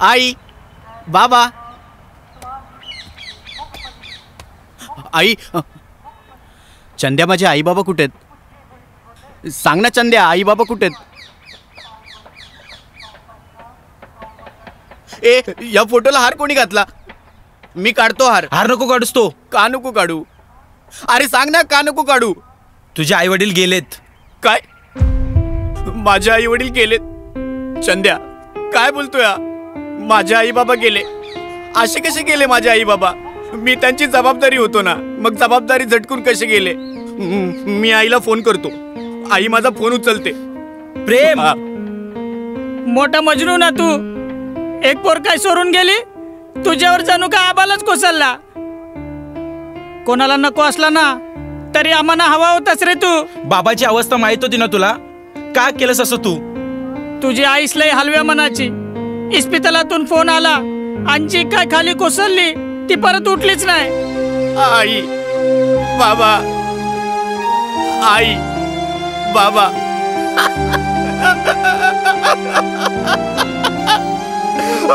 आई, बाबा, आई. चंद्या, माझे आई बाबा कुठे आहेत? सांग ना चंद्या, आई बाबा कुठे आहेत? ए, या फोटोला हार कोणी घातला? मी काढतो हार. हार नको काढूस तो. का नको काढू? अरे सांग ना, का नको काढू? तुझे आई वडील गेलेत. काय? माझे आई वडील गेलेत? चंद्या, काय बोलतोय? माझे आई बाबा गेले? असे कसे गेले माझे आई बाबा? मी त्यांची जबाबदारी होतो ना, मग जबाबदारी झटकून कसे गेले? मी आईला फोन करतो. आई माझा फोन उचलते. प्रेम, मोठा मजनू ना तू. एक पोर काय सोडून गेली, तुझ्यावर जणू का आबालाच कोसळला. कोणाला नको असला ना तरी आम्हाला हवा होतास रे तू. बाबाची अवस्था माहित होती ना तुला? का केलंस असं तू? तुझी आईस लय हलव्या मनाची. इस्पितलातून फोन आला, अंजी काय खाली कोसळली, ती परत उठलीच नाही. आई, बाबा, आई, बाबा.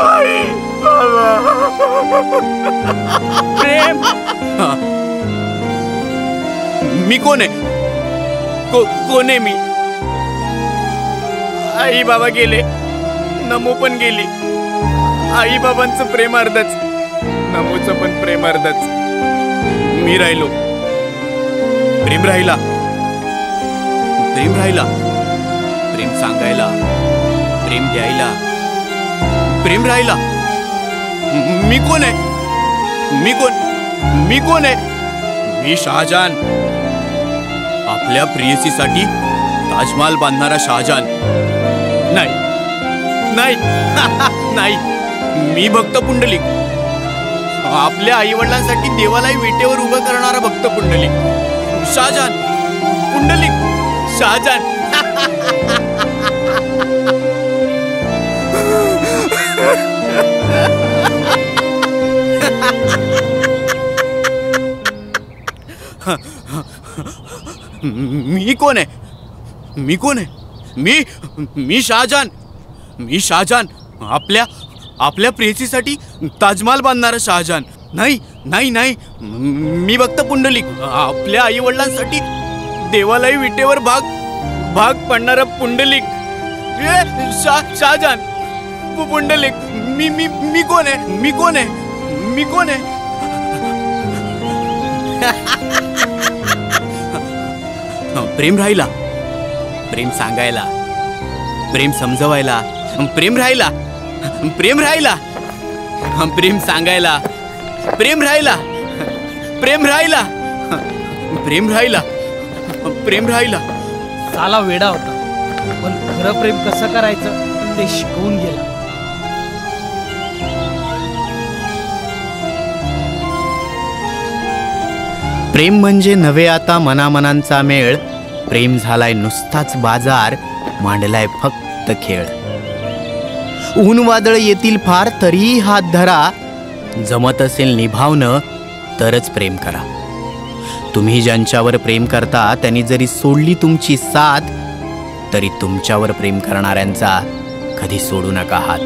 आई, बाबा. प्रेम, मी कोण आहे? कोण आहे मी? आई बाबा गेले, नमो पण गेली. आई बाबांचं प्रेम अर्धच, नमोचं पण प्रेम अर्धच. मी राहिलो. प्रेम राहिला. प्रेम राहिला. प्रेम सांगायला, प्रेम द्यायला. प्रेम राहिला. मी कोण आहे? मी कोण आहे? मी शहाजहान. आपल्या प्रेयसीसाठी ताजमहाल बांधणारा शहाजहान. नाही नाही नाही, मी भक्त पुंडलिक. आपल्या आई वडिलांसाठी देवालाही विटेवर उभं करणारा भक्त पुंडलिक. शहाजहान, पुंडलिक, शहाजहान. मी कोण आहे? मी शहाजहान. मी शहाजहान. आपल्या प्रेयसीसाठी ताजमहाल बांधणारा शहाजहान. नाही नाही नाही, मी भक्त पुंडलिक. आपल्या आई वडिलांसाठी देवालाही विटेवर भाग पडणारा पुंडलिक. शहाजहान, पुंडलिक. मी कोण आहे? प्रेम राहिला. प्रेम सांगायला, प्रेम समजवायला. प्रेम राहिला. प्रेम सांगायला, प्रेम राहिला. साला वेडा होता, पण खरं प्रेम कसं करायचं ते शिकवून गेला. प्रेम म्हणजे नव्हे आता मनामनांचा मेळ. प्रेम झालाय नुसताच बाजार, मांडलाय फक्त खेळ. ऊन वादळ येतील फार तरीही हात धरा. जमत असेल निभावणं तरच प्रेम करा. तुम्ही ज्यांच्यावर प्रेम करता त्यांनी जरी सोडली तुमची साथ, तरी तुमच्यावर प्रेम करणाऱ्यांचा कधी सोडू नका हात.